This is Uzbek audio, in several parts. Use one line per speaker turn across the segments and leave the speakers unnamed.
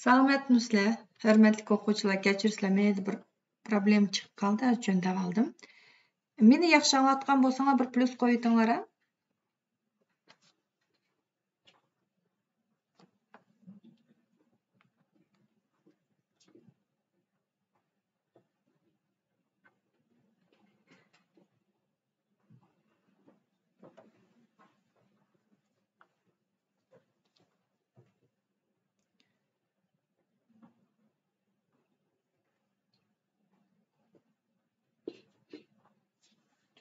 Salomatmisizlar, hurmatli o'quvchilar, kechirsizlar, menda bir problem chiqib qoldi, jo'ndab oldim. Meni yaxshi anglatgan bo'lsanglar, bir plus qo'yinglar.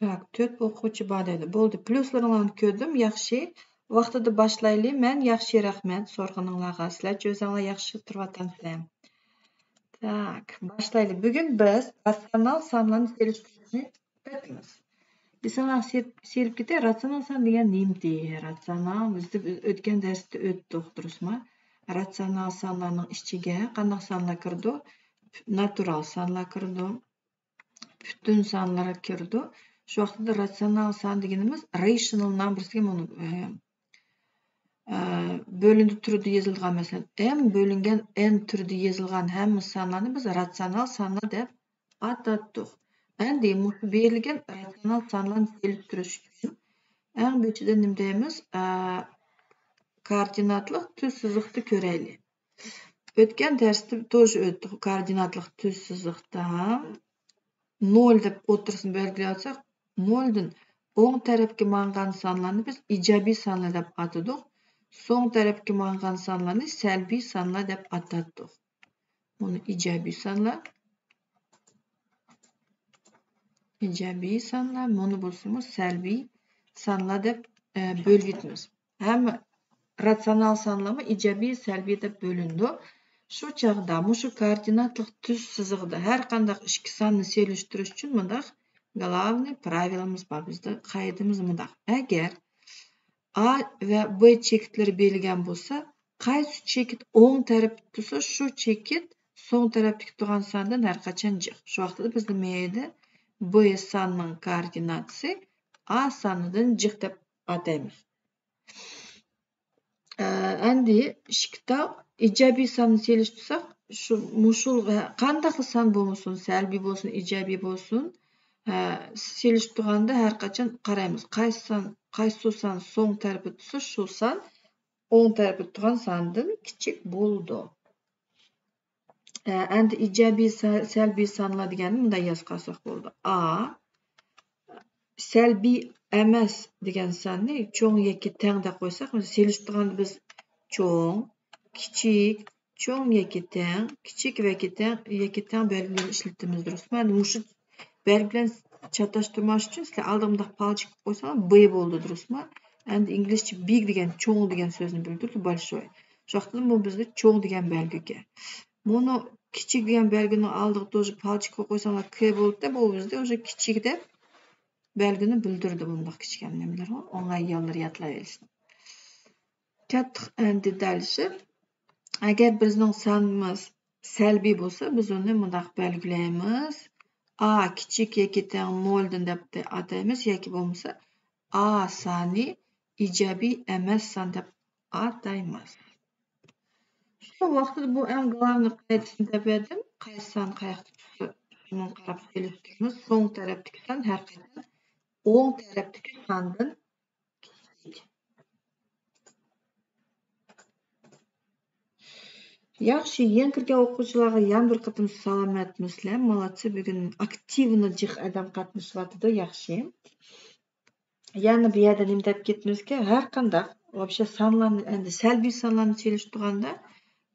Tak, 4 o'quvchi bor edi. Bo'ldi, pluslarni ko'rdim, yaxshi. Vaqtida boshlaylik. Men yaxshi rahmat so'rg'ininglarga. Sizlar o'zinglar yaxshi turibsizlar. Tak, boshlaylik. Bugun biz ratsional sonlarni selishtirishni o'qiymiz. Bizlar selib ketay, ratsional son degan nima? Ratsional biz o'tgan darsda o'tdik, durustmi? Ratsional sonlarning ichiga qanday sonlar kirdi? Natural sonlar kirdi. Butun sonlar kirdi. Shu vaqtda ratsional son deganimiz rational numbers degan bo'linib turdi yozilgan, masalan, m bo'lingan n turida yozilgan hamma sonlarni biz ratsional sonlar deb atadik. Endi berilgan ratsional sonlarni seliştirish uchun eng birinchida nima deymiz? Koordinatli tuz siziqni ko'raylik. O'tgan darsda тоже o'tdik koordinatli tuz siziqda 0 deb o'tirisini belgilay 0 dan o'ng tarafga mang'an sonlarni biz ijobiy sonlar deb atadik. So'ng tarafga mang'an sonlarni salbiy sonlar deb atadik. Buni ijobiy sonlar. Ijobiy sonlar, buni bo'lsa salbiy sonlar deb bo'lgitmiz. Hamma ratsional sonlarmi ijobiy, salbiy deb bo'lindi. Shu chog'da shu koordinatli tuz sizig'ida har qanday ikki sonni selishtirish uchun bundaq главный правилamiz bor. Bizda qoidamiz bundaq. Agar A va B chekitlari berilgan bo'lsa, qaysi chekit o'ng tarafda tursa, shu chekit so'ng tarafda turgan sondan har qachon jiq. Shu vaqtda biz nima edi? B sonning koordinatasi A sonidan jiq deb ataymiz. Endi ikkita ijobiy sonni selishtirsak, shu mushul qanday son bo'lsin, salbiy bo'lsin, ijobiy bo'lsin, selishtirganda har qachon qaraymiz. Qaysi son so'ng tarafda tursa, shu son o'ng tarafda turgan sondan kichik bo'ldi. Endi ijobiy, salbiy sonlar degani bunday yozib qolsak bo'ldi. A salbiy emas degan sonni cho'ng yoki teng deb qo'ysak, selishtirganda biz cho'ng, kichik, cho'ng yoki teng, kichik va yoki teng belgilarini ishlatamiz, durustmi? Endi shu belgi bilan chatashtirmoq uchun sizlar oldimda palchik qo'ysanglar B bo'ldi, durustmi? Endi inglizcha big degan cho'ng degan so'zni bildirdi, большой. Shu vaqtda bu bizda cho'ng degan belgiga. Buni kichik degan belgini oldiga тоже palchik qo'ysanglar K bo'ldi, bu bizda o'sha kichik deb belgini bildirdi. Bundoq kichkina nimalar, o'ng'ay yo'llar yodlayversin. Kattiq endi dalshi. Agar bizning sonimiz salbiy bo'lsa, biz uni bundoq belgilaymiz. A kichik yoki teng 0 dan deb ataymiz yoki bo'lmasa A soni ijobiy emas son deb ataymiz. Shu vaqtda bu eng главный qoidasini topadim. Qaysi son qayerda tursa, shuni qarab selishtiramiz. So'ng tarafdagi son har qachon o'ng tarafdagi sondan kichik. Yaxshi, yangi kirgan o'quvchilarga ham bir qatim salomatmisizlar. Молодцы, bugun aktivni jiq adam qatnashyapti, yaxshi. Yana bu yerda nima deb ketmizki, har qanday вообще sonlarni, endi salbiy sonlarni selishtirganda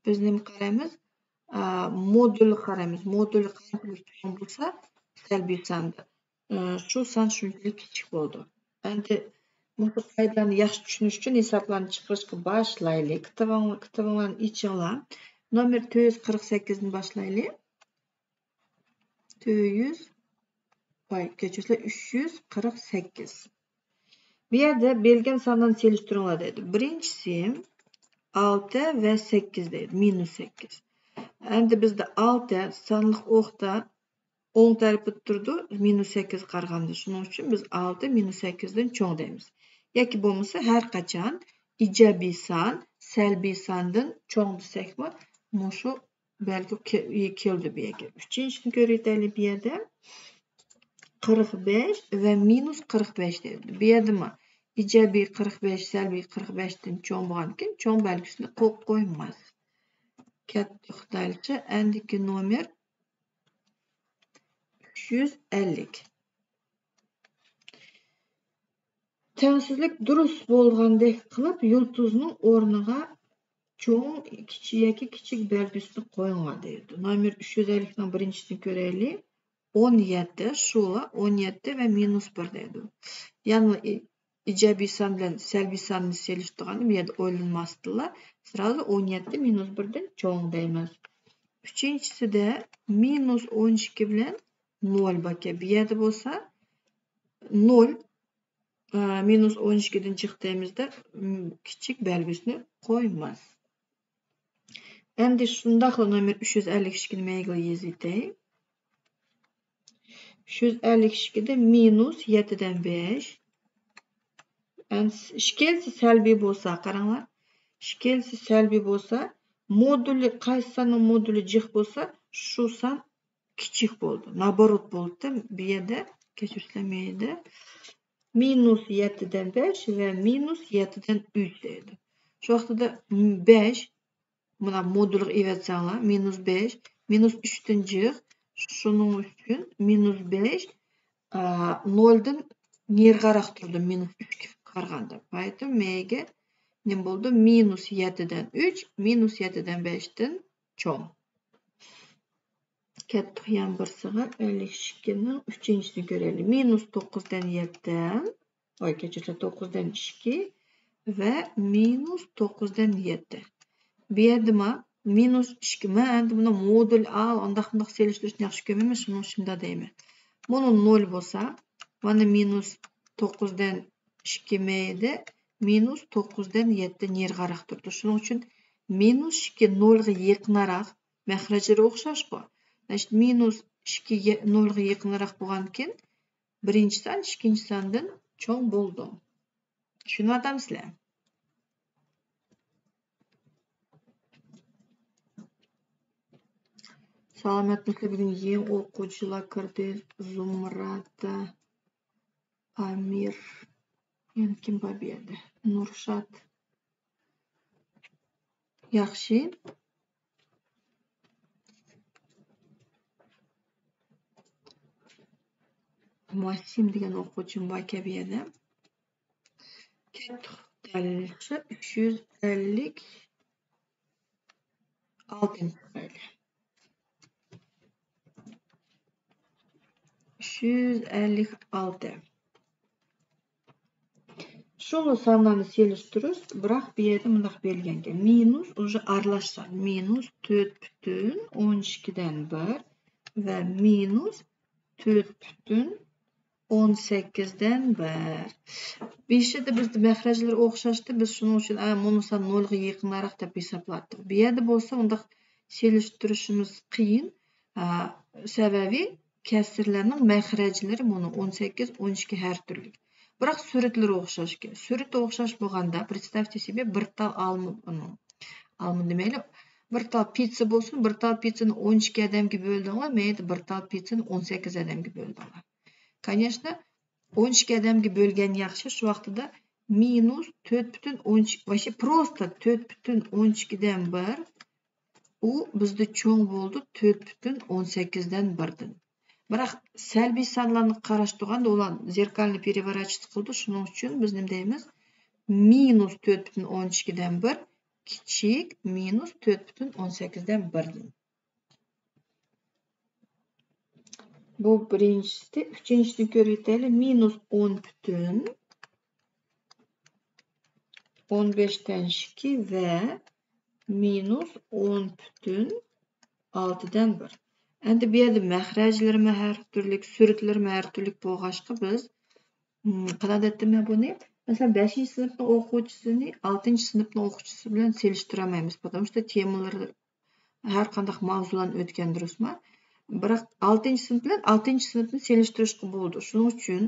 biz nima qaraymiz? Modulni qaraymiz. Moduli qanchalik cho'ng bo'lsa, salbiy sonda shu son shunchalik kichik bo'ldi. Endi bu qoidalarni yaxshi tushunish uchun hisoblarni chiqarishga boshlaylik. Kitoblarni ichinglar. Nomer 448 ni boshlaylik. 348. Bu yerda berilgan sonlarni selishtiringlar deydi. Birinchisi 6 va 8 deydi. -8. Endi bizda 6 sonliq o'qda o'ng tarafda turdi, -8 qaraganda. Shuning uchun biz 6 -8 dan cho'ng deymiz. Yoki bo'lmasa har qachon ijobiy son, salbiy sondan cho'ng desakmi, mushu balki keldi bu yerga. 3-ni ko'raylik bu yerda 45 va minus 45 deydi. Bu yerdami? Ijobiy 45, salbiy 45 dan cho'ng bo'lgankin, cho'ng belgisini qo'yib qo'ymas. To'xtalchi, andiki nomer 350. Tengsizlik durust bo'lgandek qilib, yulduzning o'rniga cho'ng, kichik yoki kichik belgisini qo'yinglar deydi. Nomer 350 ning birinchisini ko'raylik. 17 şula 17 ve minus 1 deydi. Yani ijobiy son bilan salbiy sonni selishtirganda bu yerda o'ylanmasdilar. Sразу 17 minus 1 dan cho'ng deymiz. Uchinchisida minus 12 bilan 0 baka. Bu yerda bo'lsa 0 minus 12 dan chiqdimizda kichik belgisini qo'ymas. Endi shundaqla nomer 352 nimaga yozaylik? 352'de minus 7'den 5. Yani şkelsi selbi bolsa, qaranglar. Şkelsi selbi bolsa, moduli qaysi sonning moduli jiq bolsa, shu son kichik bo'ldi. Naborot bo'ldi. Bu yerda kechirishlanmaydi. Minus 7'den 5 ve minus 7'den 3 deydi. Şu vaqtida 5 buna moduli evatsanglar, minus 5, minus 3'den jiq. Şunun üçün minus 5 0'dan nerigaroq turdi minus 3 ga qaraganda. Поэтому mega ne bo'ldi? Minus 7'den 3, minus 7'den 5'den cho'ng. Ketdik yan birsiga 52 ning 3-ni ko'raylik. Minus 9'dan 7, kechirsa 9'dan 2 ve minus 9'dan 7. Bu yerdami? Minus 2 ma endi buni modul al, undaq selishtirishni yaxshi ko'rmayman, shunda deyman. Buni 0 bo'lsa, mana minus 9'dan 2 maydi, minus 9'dan 7 nerigaroq turdi. Shuning uchun minus 2 0 ga yaqinroq, mahrajlari o'xshash bu. Значит, minus 2 0 ga yaqinroq bo'lgankin, birinchi son ikkinchi sondan cho'ng bo'ldi. Tushunayapsizlar? Salomatliklar bugun yeng o'quvchilar kirdi. Zumrata, Amir, yana kim bor bu yerda? Nurshat. Yaxshi. Muassim degan o'quvchim bor ekan bu yerda. To'xtalchi 356. 356. Şunu sonlarni selishtirish, biroq bu yerda bunday berilgan ekan. Minus уже aralashgan. Minus 4,12 dan 1 va minus 4,18 dan 1. Beshida bizda mahrajlar o'xshashdi. Biz shuning uchun bunisi 0 ga yaqinroq deb hisobladik. Bu yerda bo'lsa unda selishtirishimiz qiyin. Sababi kasrlarning mahrajlari buni 18, 12 har turli. Biroq suratlari o'xshash ekan. Surati o'xshash bo'lganda, представьте себе, bir tal alma demaylik. Bir tal pizza bo'lsin, bir tal pizzani 12 odamga bo'ldinglar, mayli bir tal pizzani 18 odamga bo'ldinglar. Конечно, 12 odamga bo'lgan yaxshi, shu vaqtida minus 4,12, вообще просто 4,12 dan 1 u bizda cho'ng bo'ldi 4,18 dan 1 dan. Biroq salbiy sonlarni qarash turganda ular zerkalni переворачивать qildi. Shuning uchun biz nima deymiz? Minus 4,12 dan 1 kichik minus 4,18 dan 1 dan. Bu birinchisi. Uchinchisini ko'raylik. Minus 10,15 dan 2 va minus 10,6 dan 1. Endi bu yerda mahrajlarimiz har turli, suratlarimiz har turli bo'lg'ashqa biz qanday buni? Masalan, 5-sinfning o'quvchisini 6-sinfning o'quvchisi bilan selishtirmaymiz, потому что temalari har qanday mavzularni o'tgan durustmi? Biroq 6-sinf bilan 6-sinfni selishtirishga bo'ldi. Shuning uchun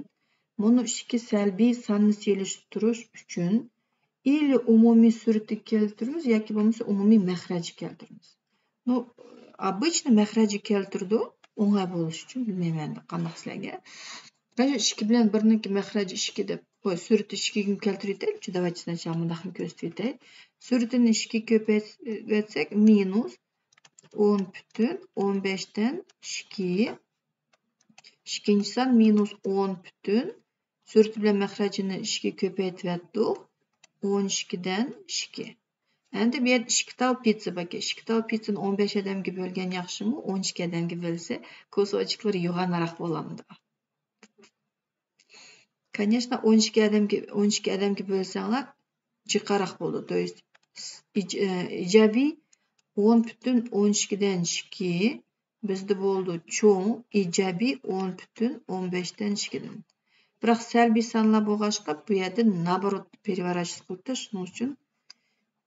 buni ikki salbiy sonni selishtirish uchun или umumiy surati keltiramiz yoki bo'lmasa umumiy mahraji keltiramiz. No, обычно mahraji keltirdi, o'ng'ay bo'lish uchun bilmayman qanday sizlarga. Mana 2 bilan 1niki mahraji 2 deb qo'y, surati 2 ga keltirib aytaylik. Давайте сначала bunday ham ko'rsatib aytaylik. Suratini 2 ko'paytsak minus 10,15 dan 2. Ikkinchi son minus 10, surati bilan mahrajini 2 ko'paytiryaptik. 12 dan 2. Endi bu yerda 2 tal pizza bor. 2 tal pizzani 15 odamga bo'lgan yaxshimi? 12 odamga bo'lsa, ko'sochiklari yo'g'onroq bo'lamdi. Конечно, 12 odamga bo'lsanglar jiqaroq bo'ldi. То есть ijobiy 10,12 dan 2 bizda bo'ldi cho'ng ijobiy 10,15 dan 2 dan. Biroq salbiy sonlar bo'lg'achqa bu yerda наоборот переворачивать qilibdi. Shuning uchun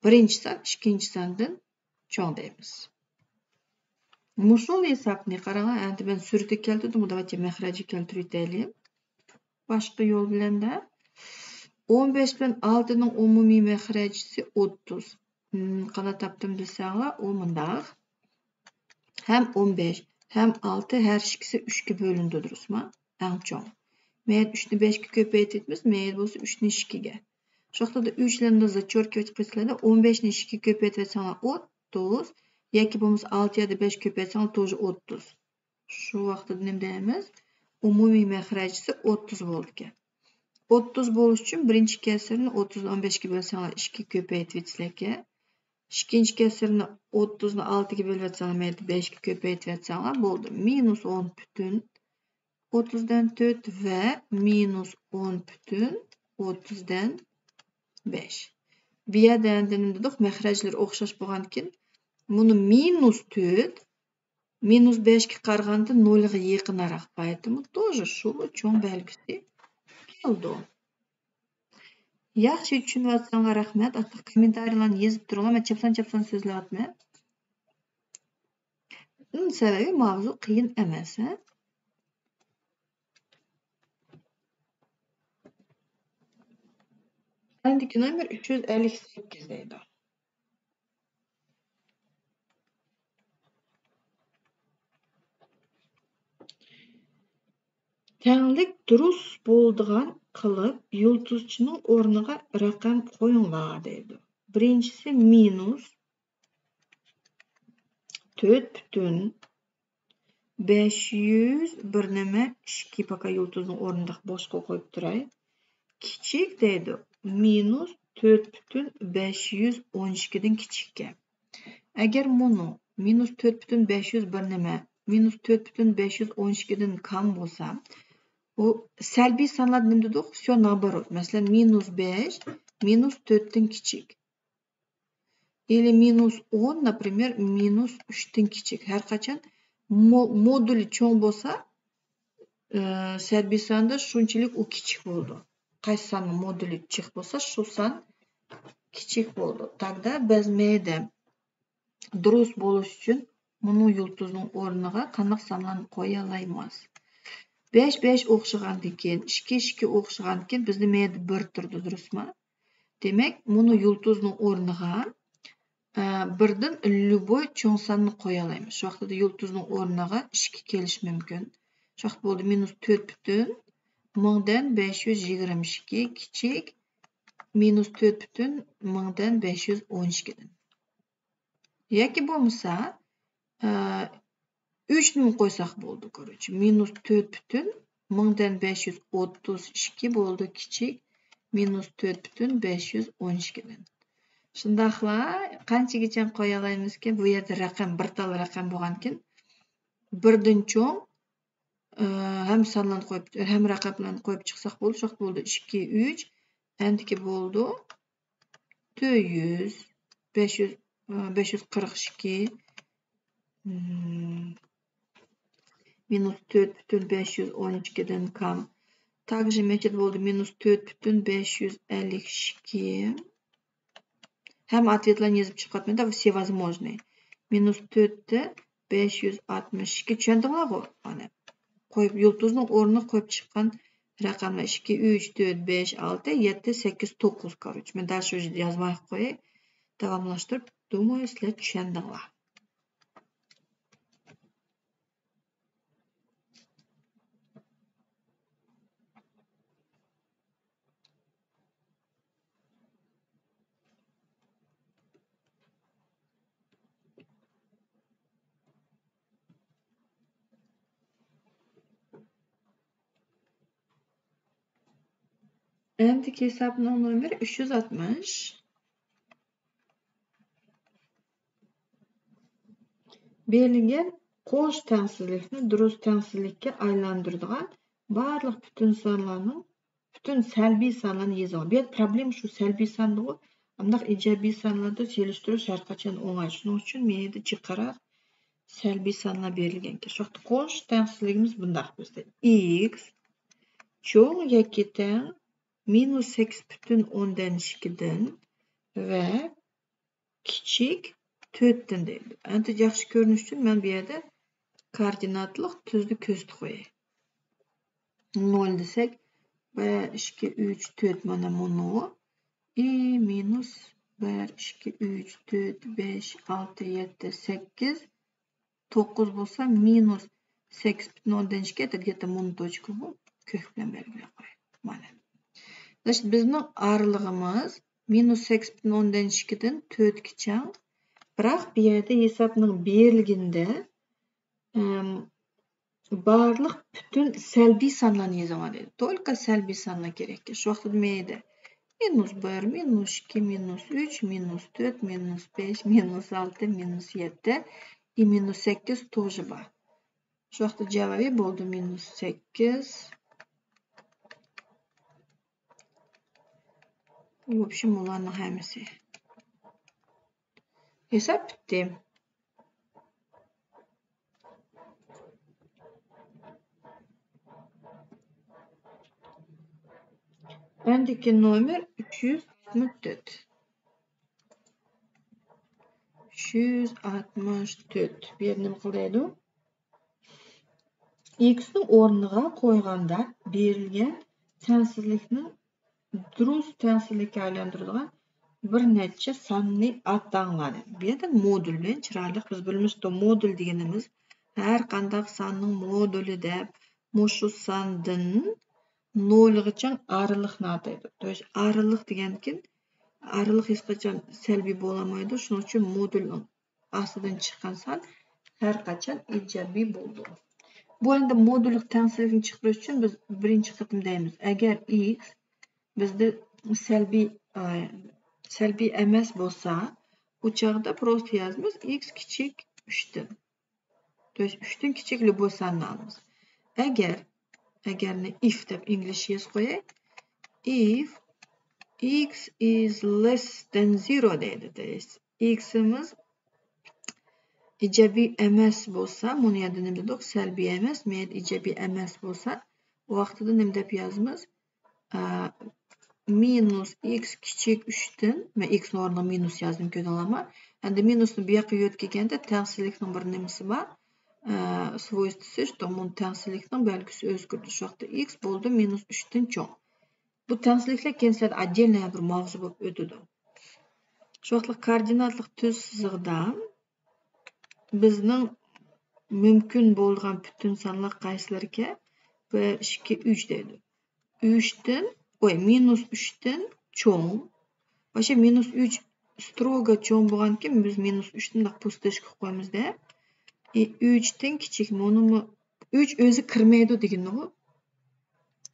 birinchi son ikkinchi sondan cho'ng deymiz. Mushul hisobni qarang, endi men suratga keltirdim. Давайте mahraji keltirib aytaylik. Boshqa yo'l bilan-da 15 bilan 6 ning umumiy mahrajisi 30. Qana topdim desanglar, u bundaq. Hem 15 hem 6 her ikisi 3 ga bo'lindi, durustmi? Eng cho'ng. Men 3 ni 5 ga ko'paytiramiz, men bo'lsa 3 ni 2 ga. Shu vaqtda 3 larni zachorkovать qilsanglar, 15 ni 2 ga ko'paytirsanglar 30 yoki bo'lmasa 6 ya da 5 ko'paytirsanglar тоже 30. Shu vaqtda nima deymiz? Umumiy mahrajisi 30 bo'ldi ekan. 30 bo'lish uchun birinchi kasrni 30 ni 15 ga bo'lsanglar 2 ko'paytirsanglar, ikkinchi kasrni 30 ni 6 ga bo'lib atsanglar, 5 ga ko'paytirsanglar bo'ldi. Minus 10 butun 30 dan 4 va minus 10 butun 30 dan 5. Bu yerda endi nima dedik? Mahrajlar o'xshash bo'lgan ekan. Buni minus 4 minus 5 ga qaraganda 0 ga yaqinroq. Поэтому тоже shu cho'ng belgisi keldi. Yaxshi tushunyapsizlar, rahmat. Kommentariyalarni yozib turinglar. Men chapsan so'zlayapman. Sababi mavzu qiyin emas. Endiki nomer 358 deydi. Tenglik durust bo'ldigan qilib yulduzchining o'rniga raqam qo'yinglar deydi. Birinchisi minus 4,500 bir nima 2 paka yulduzning o'rniga boshqa qo'yib turay. Kichik deydi. Minus 4,512 dan kichikka. Agar buni minus 4,500 bir nima minus 4,512 dan kam bo'lsa, u salbiy sonlar nima dedik? Все наоборот. Masalan, minus 5 minus 4 dan kichik. Или minus 10, например, minus 3 dan kichik. Har qachon moduli cho'ng bo'lsa, salbiy sonda shunchalik u kichik bo'ldi. Qaysi sonning moduli kichik bo'lsa, shu son kichik bo'ldi. Тогда biz mayda durust bo'lish uchun buni yulduzning o'rniga qanaqa sonlarni qo'ya olamiz? 5 o'xshagandan keyin 2 o'xshagandan keyin bizni mayda 1 turdi, durustmi? Demak, buni yulduzning o'rniga birdan любой cho'ng sonni qo'ya olamiz. Shu vaqtda yulduzning o'rniga 2 kelish mumkin. Shu vaqt bo'ldi minus 4,522 kichik minus 4,512 dan. Yoki bo'lmasa 3 ni qo'ysak bo'ldi, короче. Minus 4,532 bo'ldi kichik minus 4,512 dan. Shundaqlar, qanchagacha qo'ya olamizki, bu yerda raqam bir tal raqam bo'lgan ekan, birdan cho'ng ham sonlarni qo'yib, ham raqamlarni qo'yib chiqsak bo'ldi. Shu vaqt bo'ldi 2, 3, endiki bo'ldi 400, 500, 542 minus 4,512 dan kam. Также mechit bo'ldi minus 4,552. Hem ответlarni yozib chiqyapman-da, все возможные. Minus 4,562. Tushundinglarmi? Mana qo'yib yulduzning o'rniga qo'yib chiqqan Raqamlar 2, 3, 4, 5, 6, 7, 8, 9. Короче, men daha şu yazmay qo'yay. Davomlashtirib, думаю, sizlar tushundinglar. Endiki hesabning nomeri 360. Berilgan qo'sh tengsizlikni durust tengsizlikka aylantiradigan barliq butun sonlarning butun salbiy sonlarni yozamiz. Bu yerda problem shu salbiy sonni u. Amdaq ijobiy sonlarda selishtirish har qachon o'ng'ay. Shuning uchun men endi chiqaraq salbiy sonlar berilgan ekan. Shu vaqtda qo'sh tengsizligimiz bundaq bizda x cho'ng yoki teng -8,2 va kichik 4 deydi. Endi yaxshi ko'rinish uchun men bu yerda koordinatliq tuzni ko'rsatib qo'yay. 0 desak 1, 2, 3, 4 mana buni i minus 1, 2, 3, 4, 5, 6, 7, 8, 9 bo'lsa minus 8,2 где-то bunu точка bu ko'k bilan belgilab qo'yay. Mana. Значит, bizning oralig'imiz minus 8,2 dan 4 gacha. Biroq bu yerda hisobning berilganda barliq butun salbiy sonlarni yozaman dedi. Только salbiy sonlar kerak. Shu vaqtda nima edi? Minus 1, minus 2, minus 3, minus 4, minus 5, minus 6, minus 7 и minus 8 тоже bor. Shu vaqtda javobi bo'ldi minus 8. В общем, ularning hammasi. Hisob bitdi. Endiki nomer 364. 364. Bu yerda nima qilaydi? X ning o'rniga qo'yganda berilgan tengsizlikni durust tengsizlikka aylantiradigan bir necha sonli atanglar. Bu yerda modul bilan chiroyli biz bilmishdi. Modul deganimiz har qanday sonning moduli deb mushu sondan 0 gacha oraliqni ataydi. То есть oraliq degankin oraliq hech qachon salbiy bo'lamaydi. Shuning uchun modul astidan chiqqan son har qachon ijobiy bo'ldi. Bu endi modullik tengsizlikni chiqarish uchun biz birinchi qatim deymiz. Agar x bizda salbiy emas bo'lsa, u chog'da просто yozamiz x kichik 3 dan. То есть 3 dan kichik любой sonni olamiz. Agarni if deb inglish yozib qo'yay, if x is less than 0 deydi. То есть x'imiz ijobiy emas bo'lsa, buni yerda nima dedik? Salbiy emas, men ijobiy emas bo'lsa, u vaqtida nima deb yozamiz? Minus x kichik 3 dan, men x o'rniga minus yozdim, ko'rdinglarmi? Endi minusni bu yoqqa yo'tkazganda tengsizlikning bir nimasi bor. Свойствоsi, что bu tengsizlikning belgisi o'zgardi. Shu vaqtda x bo'ldi minus 3 dan cho'ng. Bu tengsizliklar keyin sizlar отдельно bir mavzu bo'lib o'tadi. Shu vaqtda koordinatlik tuz siziqda bizning mumkin bo'lgan butun sonlar qaysilarga? 1, 2, 3 deydi. 3 dan, minus 3 dan cho'ng. O'sha minus 3 strogo cho'ng bo'lgankin biz minus 3 dan pustashga qo'yamizda. 3 dan kichik. Buni 3 o'zi kirmaydi degani u.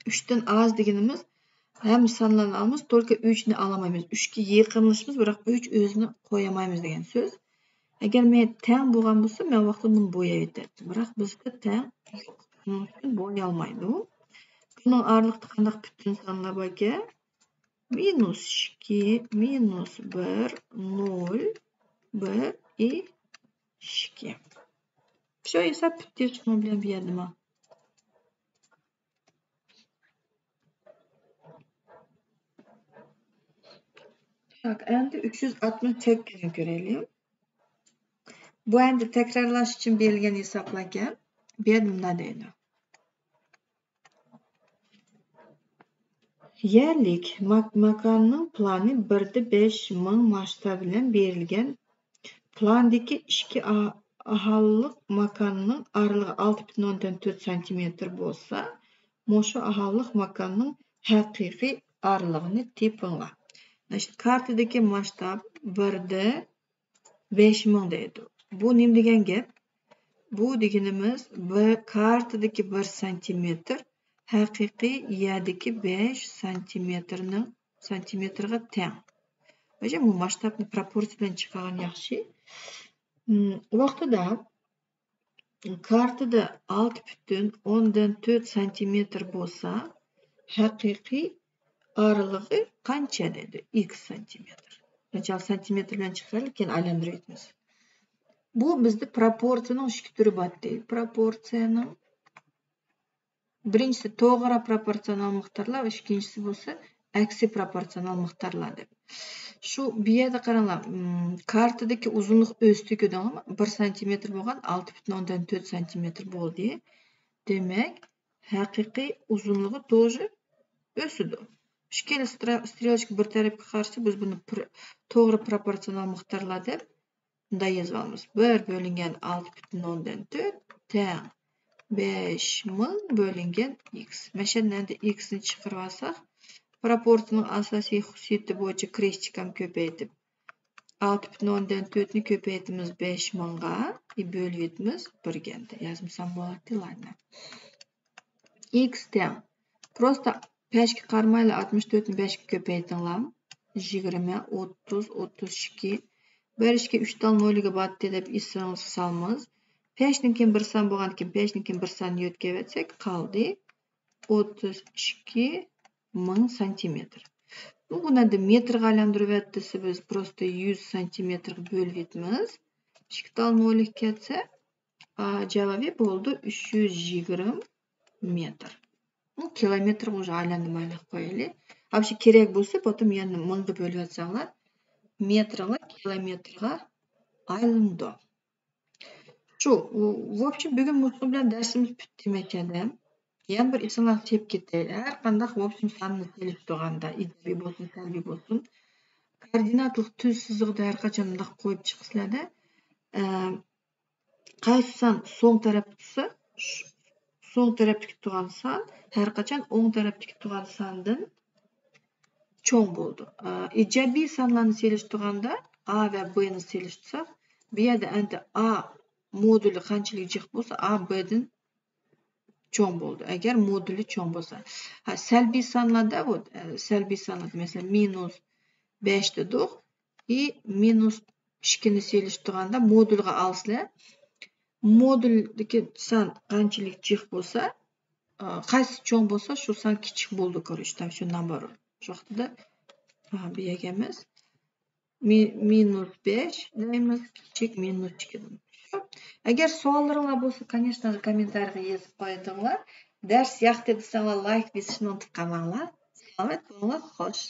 3 dan oz deganimiz hamma sonlarni olamiz, только 3 ni olmaymiz. 3 ga yaqinlashamiz, biroq 3 o'zini qo'yamaymiz degan so'z. Agar men teng bo'lgan bo'lsa, men vaqtida buni bo'yab yetadi. Biroq bizda teng yo'q. Shuning uchun bo'ya olmaydi. Buning oraliqda qanday butun sonlar bor ekan? Minus 2, minus 1, 0, 1 и 2. Все, hisob bitdi. Shuni bilan berdim. Tak, endi 368 ko'raylik. Bu endi takrorlash uchun berilgan hisoblarga bu yerda nima deydi? Yerlik makonning plani 1/5000 masshtab bilan berilgan. Plandagi 2 aholilik makonning aralig'i 6,4 cm bo'lsa, mushu aholilik makonning haqiqiy aralig'ini tepinglar. Kartadagi masshtab 1/5000 deydi. Bu nima degan gap? Bu deganimiz kartadagi 1 cm haqiqiy yerdagi 5 santimetrga teng. O'sha bu masshtabni proporsiyadan chiqargan yaxshi. Vaqtida kartada 6,4 cm bo'lsa, haqiqiy aralig'i qancha dedi? X santimetr. Qancha santimetr bilan chiqarilib, keyin aylantiryapmiz. Bu bizda proporsiyaning ikki turi bor deydi. Proporsiyaning birinchisi to'g'ri proporsional miqdorlar, ikkinchisi bo'lsa aksiy proporsional miqdorlar deb. Shu bu yerda qaranglar, kartadagi uzunlik o'sdi ko'rdingmi? 1 cm bo'lgan 6,4 cm bo'ldi. Demak, haqiqiy uzunligi to'g'ri o'sdi. Ikkala strelочка bir tarafga qarshi biz buni to'g'ri proporsional miqdorlar deb bunday yozamiz. 1 bo'lingan 6,4 teng 5000 bo'lingan x. Mana shu yerda x ni chiqarib olsak, proporsiyaning asosiy xususiyati bo'yicha krestchikam ko'paytib 6,4 ni ko'paytimiz 5000 ga bo'lyapmiz 1 ga. Yozmasam bo'ladi layni. X teng. Prosta 5 ga qarmaylar 64 ni 5 ga ko'paytinglar. 20, 30, 32. 1 ga 3 dan 0 ga batdi deb ismimiz solamiz. 5 dan keyin 1 san bo'lgan ekan, 5 dan keyin 1 sanni yo'tkaversak, qoldi 32000 santimetr. Buni metrga aylantirib desa biz prosta 100 santimetrga bo'lyapmiz. 2 dan 0 ketsa, javobi bo'ldi 320 metr. Bu kilometr уже aylantirmaylik qo'yaylik. Habshi kerak bo'lsa, potom yana 1000 ga bo'lib yotsanglar, metrga, kilometrga aylandi. Shu, в общем, bugun bu bilan darsimiz bitdi makada. Yana bir esingizga kelib ketdi. Har qanday в общем sanni kelishtirganda, ijobiy bo'lsin, salbiy bo'lsin, koordinatlik tuz sizig'ida har qachon bunday qo'yib chiqsizlarda, qaysi san so'ng tarafda tursa, so'ng tarafdagi turgan san har qachon o'ng tarafdagi turgan sandan cho'ng bo'ldi. Ijobiy sanlarni selishtirganda A va B ni selishtirsak, bu yerda endi A moduli qanchalik jiq bo'lsa, A B'dan cho'ng bo'ldi. Agar moduli cho'ng bo'lsa. Salbiy sanlarda salbiy sanlarda masalan -5 dedik и -2 ni selishtirganda modulga olsizlar, moduldagi san qanchalik jiq bo'lsa, qaysi cho'ng bo'lsa, shu san kichik bo'ldi ko'rishdan shundan bor. Shu vaqtida bu yergamiz -5 deymiz, kichik -2 deymiz. Agar savollaringiz bo'lsa, конечно, kommentariyga yozib qo'yinglar. Dars yoqdi desanglar, like bosishni unutmanglar. Salomat bo'linglar, xo'sh.